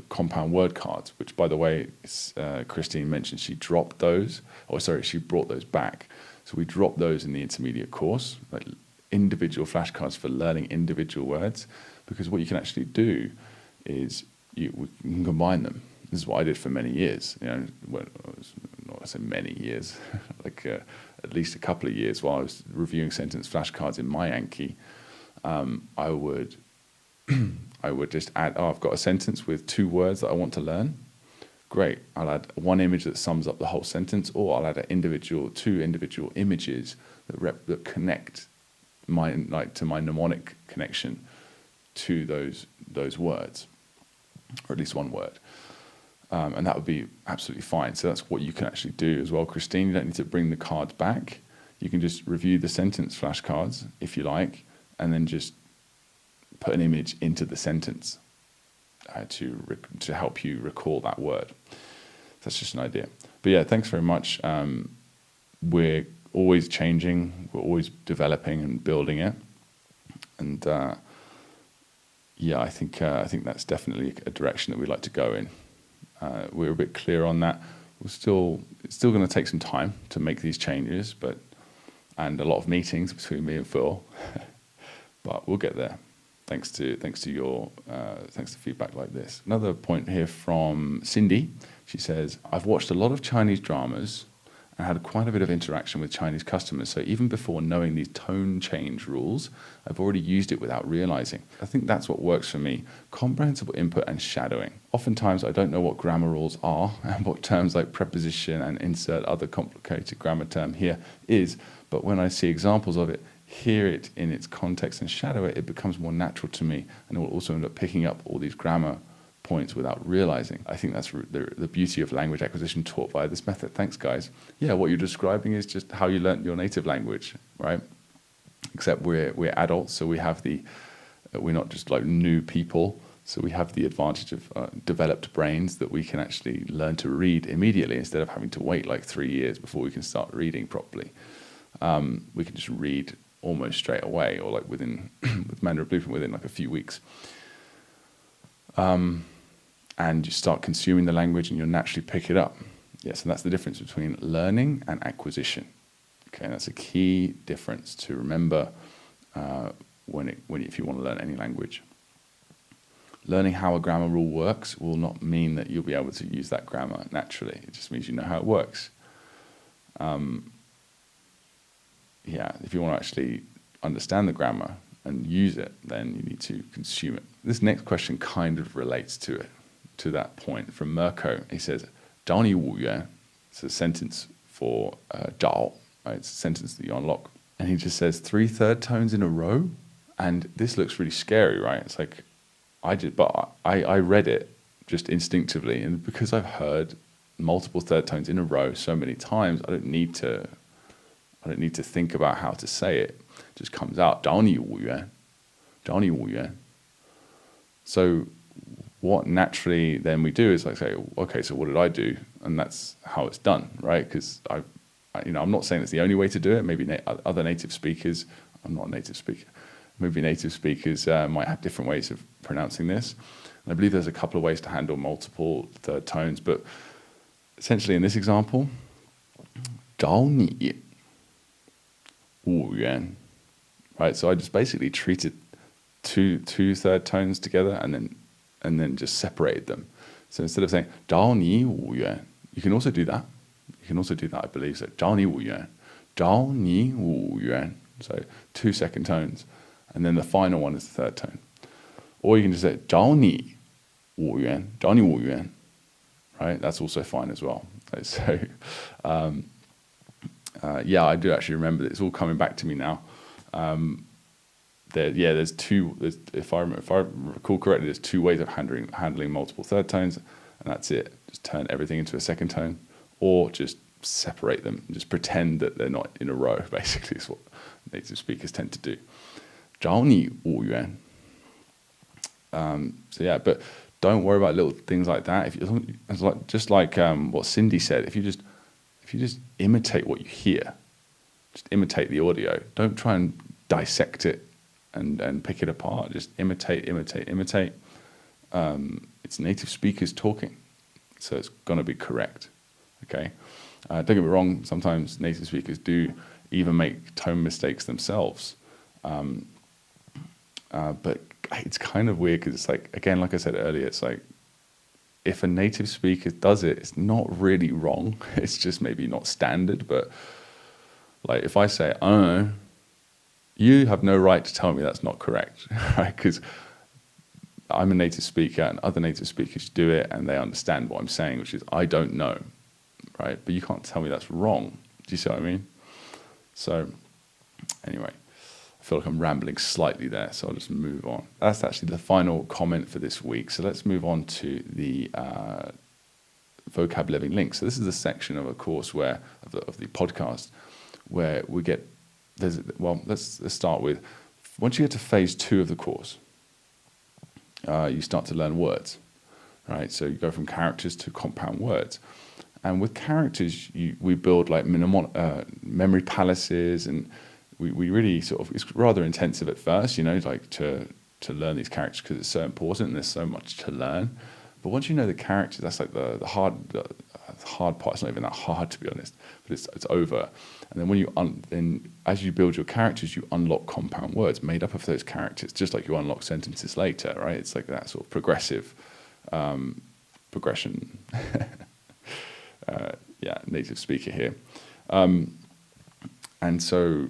compound word cards, which, by the way, Christine mentioned she dropped those. She brought those back. So we dropped those in the intermediate course, like individual flashcards for learning individual words, because what you can actually do is we can combine them. This is what I did for many years. Not I say many years, at least a couple of years while I was reviewing sentence flashcards in my Anki. I would just add, I've got a sentence with 2 words that I want to learn. Great, I'll add one image that sums up the whole sentence, or I'll add 2 individual images that connect to my mnemonic connection to those words, or at least one word. And that would be absolutely fine. So that's what you can actually do as well, Christine. You don't need to bring the cards back. You can just review the sentence flashcards, if you like, and then just put an image into the sentence to help you recall that word. That's just an idea. But yeah, thanks very much. We're always changing. We're always developing and building it. And I think that's definitely a direction that we'd like to go in. We're a bit clear on that. It's still going to take some time to make these changes, and a lot of meetings between me and Phil. But we'll get there. Thanks to feedback like this. Another point here from Cindy. She says, I've watched a lot of Chinese dramas and had quite a bit of interaction with Chinese customers. So even before knowing these tone change rules, I've already used it without realizing. I think that's what works for me. Comprehensible input and shadowing. Oftentimes I don't know what grammar rules are and what terms like preposition and insert other complicated grammar term here is, but when I see examples of it, hear it in its context and shadow it, it becomes more natural to me, and it will also end up picking up all these grammar points without realizing. I think that's the beauty of language acquisition taught via this method. Thanks, guys. Yeah, what you're describing is just how you learnt your native language, right? Except we're adults, so we have we're not just like new people, so we have the advantage of developed brains that we can actually learn to read immediately instead of having to wait like 3 years before we can start reading properly. We can just read almost straight away, or like with Mandarin Blueprint within like a few weeks. And you start consuming the language and you'll naturally pick it up. Yes, and that's the difference between learning and acquisition. Okay, that's a key difference to remember if you want to learn any language. Learning how a grammar rule works will not mean that you'll be able to use that grammar naturally. It just means you know how it works. If you want to actually understand the grammar and use it, then you need to consume it. This next question kind of relates to that point from Mirko. He says, 找你5元. It's a sentence for zhǎo, right? It's a sentence that you unlock. And he just says 3 third tones in a row. And this looks really scary, right? It's like, I read it just instinctively. And because I've heard multiple third tones in a row so many times, I don't need to think about how to say it. It just comes out. 找你5元. 找你5元. So what naturally then we do is like say, okay, so what did I do? And that's how it's done, right? Because I'm not saying it's the only way to do it. Maybe other native speakers, I'm not a native speaker, maybe native speakers might have different ways of pronouncing this. And I believe there's a couple of ways to handle multiple third tones, but essentially in this example, 找你5元, right? So I just basically treated two third tones together and then just separated them. So instead of saying 找你5元, you can also do that. I believe. So 找你5元, 找你5元. So 2 second tones, and then the final one is the third tone. Or you can just say 找你5元, 找你5元, right? That's also fine as well. So, yeah, I do actually remember that. It's all coming back to me now. There's two. If I recall correctly, there's 2 ways of handling multiple third tones, and that's it. Just turn everything into a second tone, or just separate them. Just pretend that they're not in a row. Basically, is what native speakers tend to do. 找你5元. So yeah, but don't worry about little things like that. Just like what Cindy said, if you just imitate what you hear, just imitate the audio. Don't try and dissect it and pick it apart. Just imitate. It's native speakers talking, so it's going to be correct. Okay, don't get me wrong. Sometimes native speakers do even make tone mistakes themselves, but it's kind of weird because it's like, again, like I said earlier, it's like if a native speaker does it, it's not really wrong. It's just maybe not standard. But like if I say, oh, you have no right to tell me that's not correct, right? Because I'm a native speaker and other native speakers do it and they understand what I'm saying, which is I don't know, right? But you can't tell me that's wrong. Do you see what I mean? So anyway, I feel like I'm rambling slightly there, so I'll just move on. That's actually the final comment for this week. So let's move on to the vocab living links. So this is the section of a course of the podcast where we get, let's start with, once you get to phase 2 of the course, you start to learn words, right? So you go from characters to compound words. And with characters, we build like memory palaces, and we really sort of, it's rather intensive at first, like to learn these characters because it's so important and there's so much to learn. But once you know the characters, that's like the hard part. It's not even that hard, to be honest, but it's over. And then then as you build your characters, you unlock compound words made up of those characters, just like you unlock sentences later, right? It's like that sort of progression. Native speaker here. And so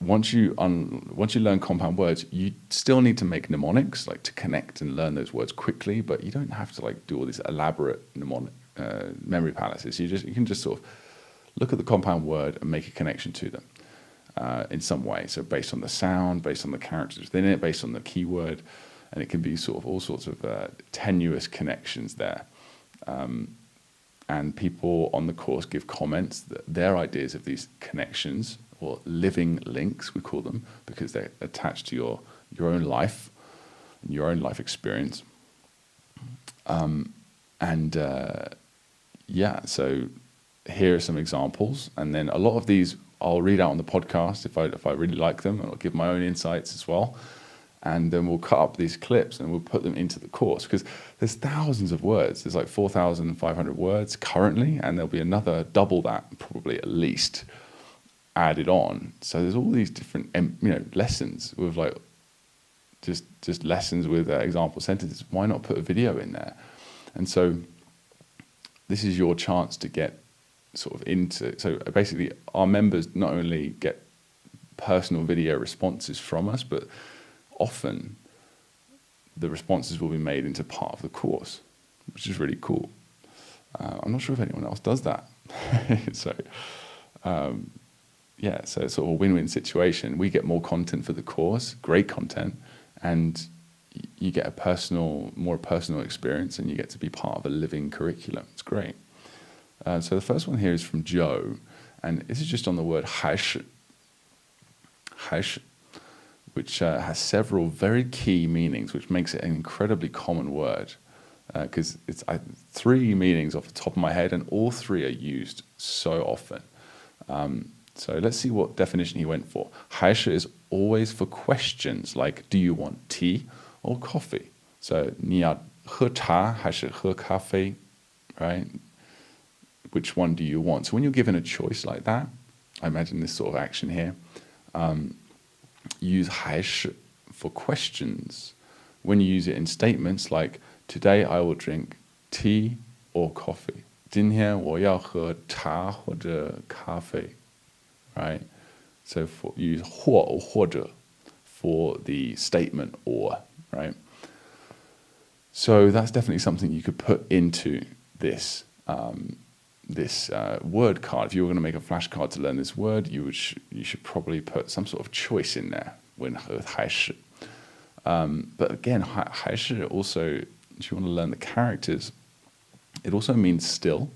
once you learn compound words, you still need to make mnemonics, like to connect and learn those words quickly, but you don't have to like do all these elaborate mnemonic memory palaces. You can just sort of look at the compound word and make a connection to them in some way. So based on the sound, based on the characters within it, based on the keyword, and it can be sort of all sorts of tenuous connections there. And people on the course give comments, their ideas of these connections, or living links, we call them, because they're attached to your own life, and your own life experience. So here are some examples, and then a lot of these I'll read out on the podcast if I really like them, and I'll give my own insights as well. And then we'll cut up these clips and we'll put them into the course, because there's thousands of words. There's like 4,500 words currently, and there'll be another double that probably at least added on. So there's all these different lessons with like just lessons with example sentences. Why not put a video in there? And so this is your chance to get sort of into. So basically, our members not only get personal video responses from us, but often the responses will be made into part of the course, which is really cool. I'm not sure if anyone else does that. yeah, so it's sort of a win-win situation. We get more content for the course, great content, and you get more personal experience, and you get to be part of a living curriculum. It's great. So the first one here is from Joe, and this is just on the word 还是, which has several very key meanings, which makes it an incredibly common word. Because it's 3 meanings off the top of my head, and all 3 are used so often. So let's see what definition he went for. 还是 is always for questions, like do you want tea or coffee? So 你要喝茶还是喝咖啡, right? Which one do you want? So when you're given a choice like that, I imagine this sort of action here, use 还是 for questions. When you use it in statements like today I will drink tea or coffee. 今天我要喝茶或者咖啡, right? So use 或者 for the statement or, right? So that's definitely something you could put into this word card. If you were going to make a flashcard to learn this word, you should probably put some sort of choice in there when 还是. But again, 还是 also, if you want to learn the characters, it also means still.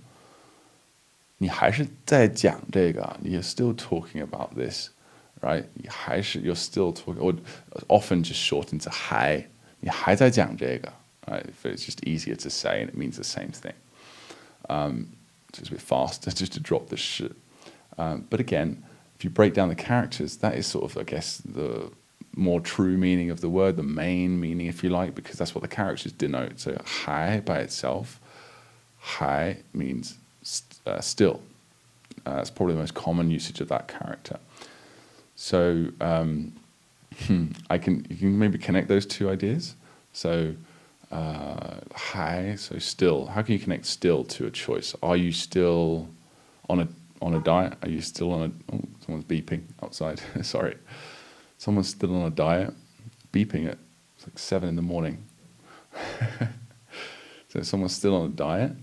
你还是在讲这个, you're still talking about this, right? 你还是 you're still talking, or often just shortened to 还, 你还在讲这个, right? If it's just easier to say and it means the same thing. So it's a bit faster just to drop the 是. But again, if you break down the characters, that is sort of, I guess, the more true meaning of the word, the main meaning, if you like, because that's what the characters denote. So 还 by itself, 还 means still. It's probably the most common usage of that character. So you can maybe connect those 2 ideas. So 还, so still. How can you connect still to a choice? Are you still on a diet? Are you still on a... Oh, someone's beeping outside. Sorry. Someone's still on a diet, beeping at it's like 7 in the morning. So someone's still on a diet.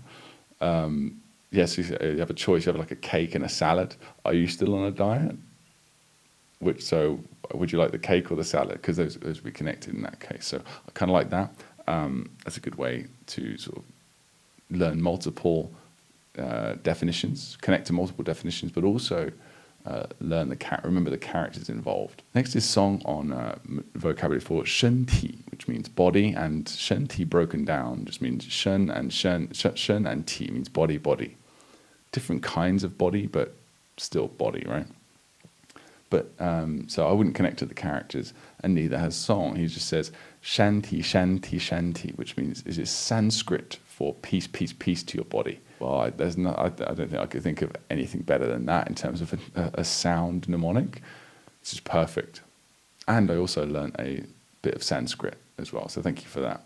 Yes, you have a choice. You have like a cake and a salad. Are you still on a diet? So would you like the cake or the salad? Because those would be connected in that case. So I kind of like that. That's a good way to sort of learn multiple definitions, connect to multiple definitions, but also remember the characters involved. Next is Seong on vocabulary for 身体, which means body, and 身体 broken down just means 身 and 体 means body. Different kinds of body, but still body, right? But so I wouldn't connect to the characters, and neither has Seong. He just says 身体, 身体, 身体, which means is it Sanskrit for piece to your body. Well, I don't think I could think of anything better than that in terms of a sound mnemonic. It's just perfect. And I also learned a bit of Sanskrit as well, so thank you for that.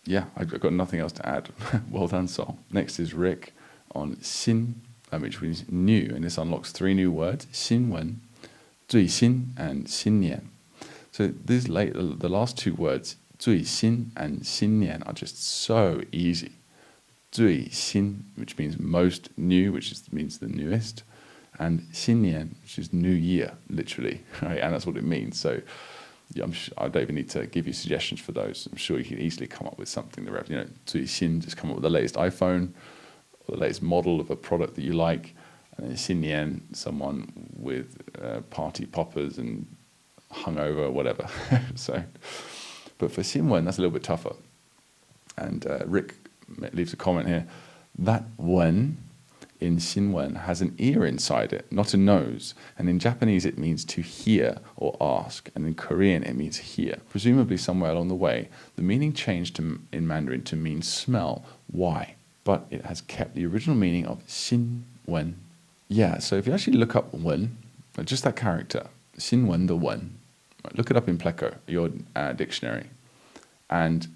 Yeah, I've got nothing else to add. Well done, Sol. Next is Rick on 新, which means new, and this unlocks 3 new words: 新闻, 最新, and 新年. So the last 2 words, 最新 and 新年, are just so easy. 最新, which means most new, which means the newest, and 新年, which is new year, literally, right? And that's what it means. So yeah, I don't even need to give you suggestions for those. I'm sure you can easily come up with something. 最新, just come up with the latest iPhone, or the latest model of a product that you like, and then 新年, someone with party poppers and hungover or whatever. So, but for 新闻, that's a little bit tougher. And Rick leaves a comment here. That 文 in 新闻 has an ear inside it, not a nose. And in Japanese, it means to hear or ask. And in Korean, it means hear. Presumably somewhere along the way, the meaning changed in Mandarin to mean smell. Why? But it has kept the original meaning of 新闻. Yeah, so if you actually look up 文, just that character, 新闻的文, look it up in Pleco, your dictionary, and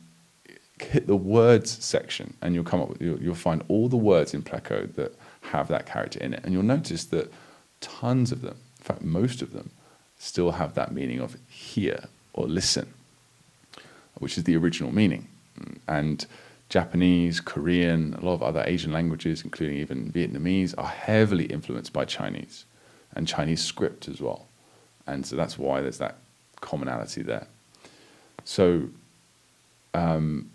hit the words section, and you'll find all the words in Pleco that have that character in it, and you'll notice that tons of them, in fact most of them, still have that meaning of hear or listen, which is the original meaning. And Japanese, Korean, a lot of other Asian languages, including even Vietnamese, are heavily influenced by Chinese and Chinese script as well. And so that's why there's that commonality there. So, wen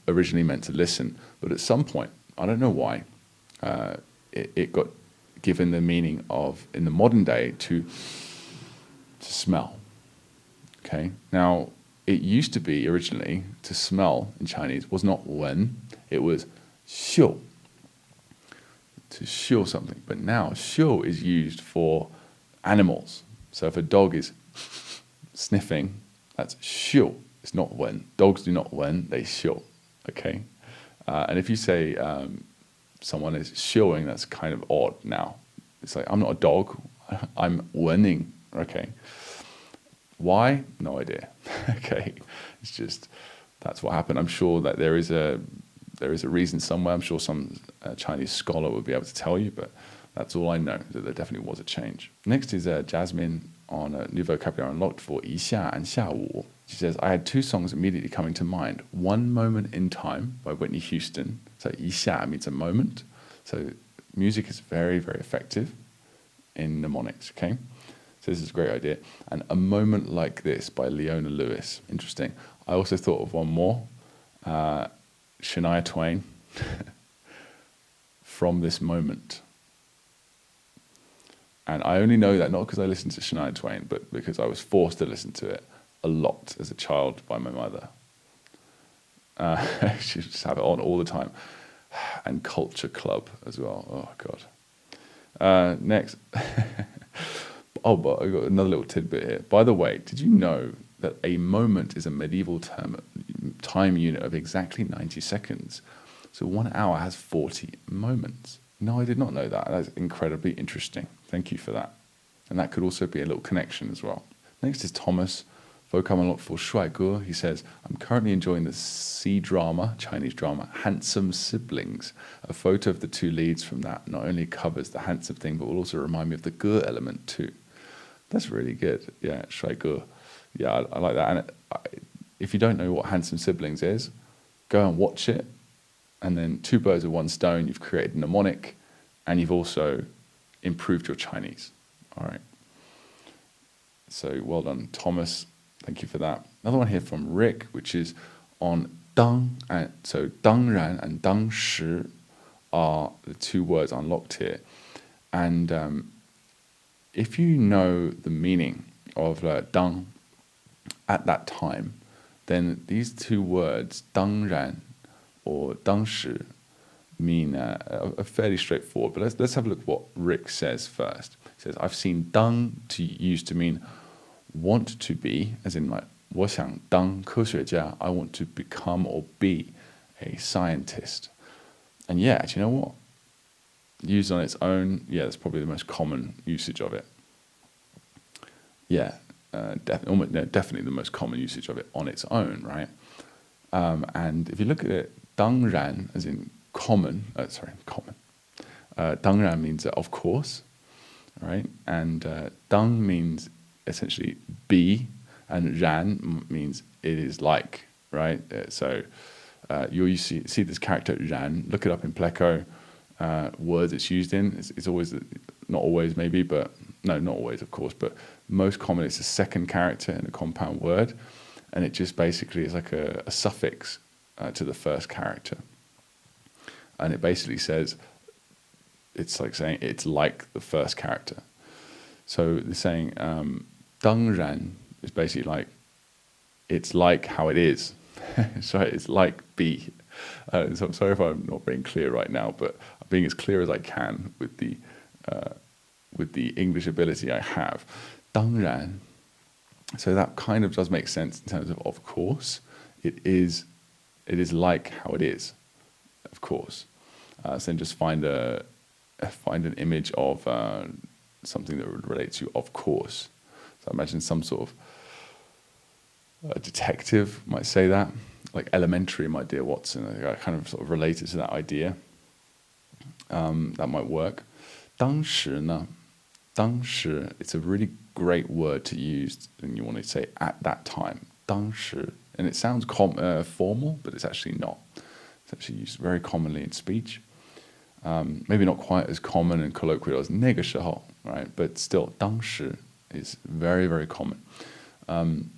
originally meant to listen, but at some point, I don't know why, it got given the meaning of, in the modern day, to smell. Okay, now it used to be originally to smell in Chinese was not wen, it was xiu, to xiu something. But now xiu is used for animals. So if a dog is sniffing, that's xiu. It's not wen. Dogs do not wen, they xiu. Okay, and if you say someone is xiuing, that's kind of odd now. It's like, I'm not a dog, I'm wenning. Okay. Why? No idea. Okay, it's just that's what happened. I'm sure that there is a reason somewhere. I'm sure some Chinese scholar would be able to tell you, but that's all I know, that there definitely was a change. Next is Jasmin on a new vocabulary unlocked for 一下 and 下午. She says, I had two songs immediately coming to mind. One Moment in Time by Whitney Houston. So 一下 means a moment. So music is very, very effective in mnemonics, okay? So this is a great idea. And A Moment Like This by Leona Lewis. Interesting. I also thought of one more. Shania Twain. From This Moment. And I only know that not because I listened to Shania Twain, but because I was forced to listen to it a lot as a child by my mother. She just had it on all the time. And Culture Club as well. Oh, God. Next. Oh, but I got another little tidbit here. By the way, did you know that a moment is a medieval time unit of exactly 90 seconds? So 1 hour has 40 moments. No, I did not know that. That's incredibly interesting. Thank you for that. And that could also be a little connection as well. Next is Thomas, Vocab Unlocked for 帅哥. He says, I'm currently enjoying the C-drama, Chinese drama, Handsome Siblings. A photo of the two leads from that not only covers the handsome thing, but will also remind me of the 哥 element too. That's really good. Yeah, 帅哥. Yeah, I like that. And if you don't know what Handsome Siblings is, go and watch it. And then two birds with one stone, you've created a mnemonic, and you've also improved your Chinese. All right. So well done, Thomas. Thank you for that. Another one here from Rick, which is on 当, and so 当然 and 当时 are the two words unlocked here. And if you know the meaning of 当 at that time, then these two words, 当然 or 当时 mean are fairly straightforward. But let's have a look at what Rick says first. He says, I've seen 当 used to mean want to be, as in like 我想当科学家, I want to become or be a scientist. And yeah, do you know what? Used on its own, yeah, that's probably the most common usage of it. Yeah, definitely the most common usage of it on its own, right? And if you look at it, 当然, as in common. 当然 means of course, right? And 当 means essentially be, and 然 means it is like, right? So you see this character 然, look it up in Pleco, words it's used in. It's always, not always maybe, but no, not always of course, but most common it's a second character in a compound word, and it just basically is like a suffix to the first character. And it basically says, it's like saying it's like the first character. So they're saying 当然 is basically like, it's like how it is. So it's like be. So I'm sorry if I'm not being clear right now, but I'm being as clear as I can with the English ability I have. 当然. So that kind of does make sense in terms of course. It is like how it is, of course. So then just find an image of something that would relate to of course. So I imagine some sort of a detective might say that, like Elementary, my dear Watson. I kind of sort of related to that idea. That might work. 当时呢? 当时, it's a really great word to use when you want to say at that time. 当时 And it sounds formal, but it's actually not. It's actually used very commonly in speech. Maybe not quite as common and colloquial as 那个时候, right? But still, 当时 is very, very common. And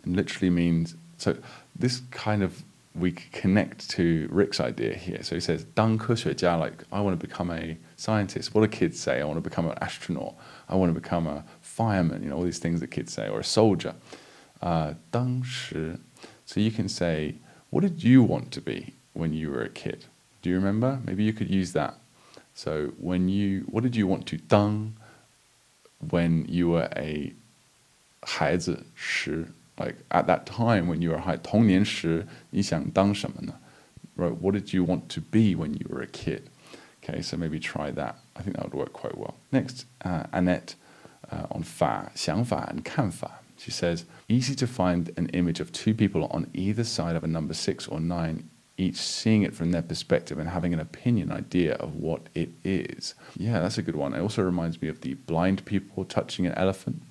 literally means, so this kind of, we connect to Rick's idea here. So he says, 当科学家, like, I want to become a scientist. What do kids say? I want to become an astronaut. I want to become a fireman, all these things that kids say, or a soldier. 当时, so you can say, what did you want to be when you were a kid? Do you remember? Maybe you could use that. So what did you want to 当 when you were a 孩子时? Like at that time when you were 童年时你想当什么呢? Right, what did you want to be when you were a kid? Okay, so maybe try that. I think that would work quite well. Next, Annette on 法, 想法 and 看法. She says, easy to find an image of two people on either side of a number 6 or 9, each seeing it from their perspective and having an idea of what it is. Yeah, that's a good one. It also reminds me of the blind people touching an elephant.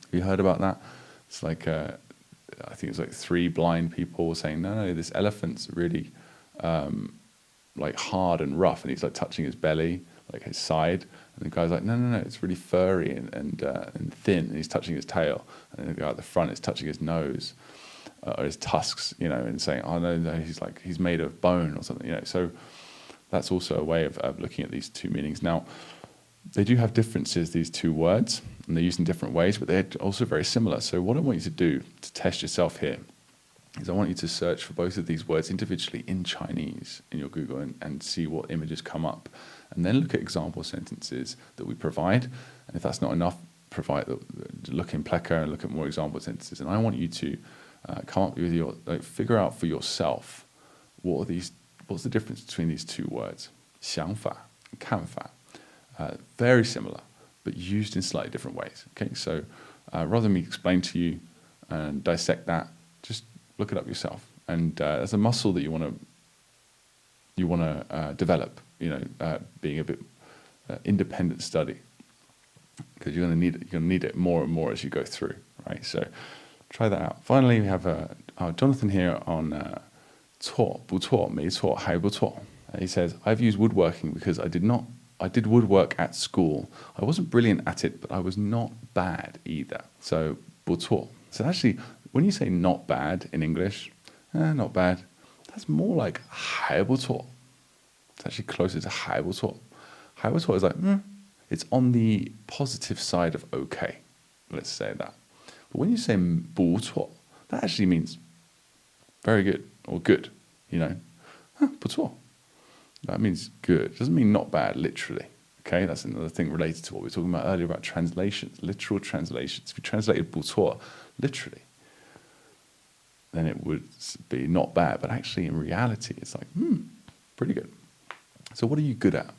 Have you heard about that? It's like, I think it's like 3 blind people saying, no, this elephant's really like hard and rough, and he's like touching his belly, like his side, and the guy's like, no, it's really furry and thin, and he's touching his tail, and the guy at the front is touching his nose or his tusks, and saying, oh no, he's made of bone or something, So that's also a way of looking at these two meanings. Now, they do have differences, these two words, and they're used in different ways, but they're also very similar. So what I want you to do to test yourself here is I want you to search for both of these words individually in Chinese in your Google and see what images come up. And then look at example sentences that we provide. And if that's not enough, look in Plecker and look at more example sentences. And I want you to come up with figure out for yourself what's the difference between these two words, 想法 and 看法. Very similar, but used in slightly different ways. Okay, so rather than me explain to you and dissect that, just look it up yourself. And there's a muscle that you want to develop. Being a bit independent study, because you're going to need it more and more as you go through. Right, so try that out. Finally, we have Jonathan here on 错不错没错还不错. He says, I've used woodworking because I did woodwork at school. I wasn't brilliant at it, but I was not bad either. So 不错. So actually, when you say not bad in English, not bad, that's more like 还不错. It's actually closer to 还不错. 还不错 is like, it's on the positive side of okay. Let's say that. But when you say 不错, that actually means very good or good, 不错. That means good. It doesn't mean not bad, literally. Okay, that's another thing related to what we were talking about earlier about translations, literal translations. If you translated 不错 literally, then it would be not bad. But actually, in reality, it's like, pretty good. So what are you good at?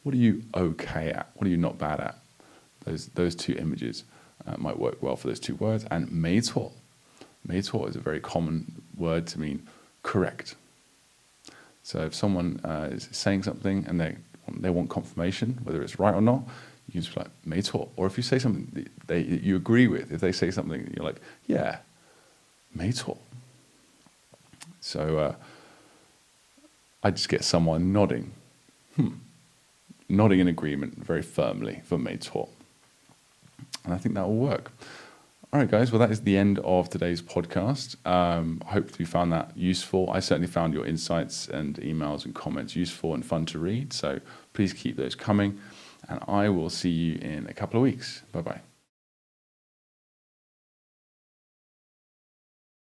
What are you okay at? What are you not bad at? Those two images might work well for those two words. And 没错. 没错 is a very common word to mean correct. So if someone is saying something and they want confirmation, whether it's right or not, you can just be like, 没错. Or if you say something you agree with, if they say something, you're like, yeah, 没错. So I just get someone nodding. Nodding in agreement very firmly for 没错. And I think that will work. All right, guys. Well, that is the end of today's podcast. I hope you found that useful. I certainly found your insights and emails and comments useful and fun to read. So please keep those coming. And I will see you in a couple of weeks. Bye-bye.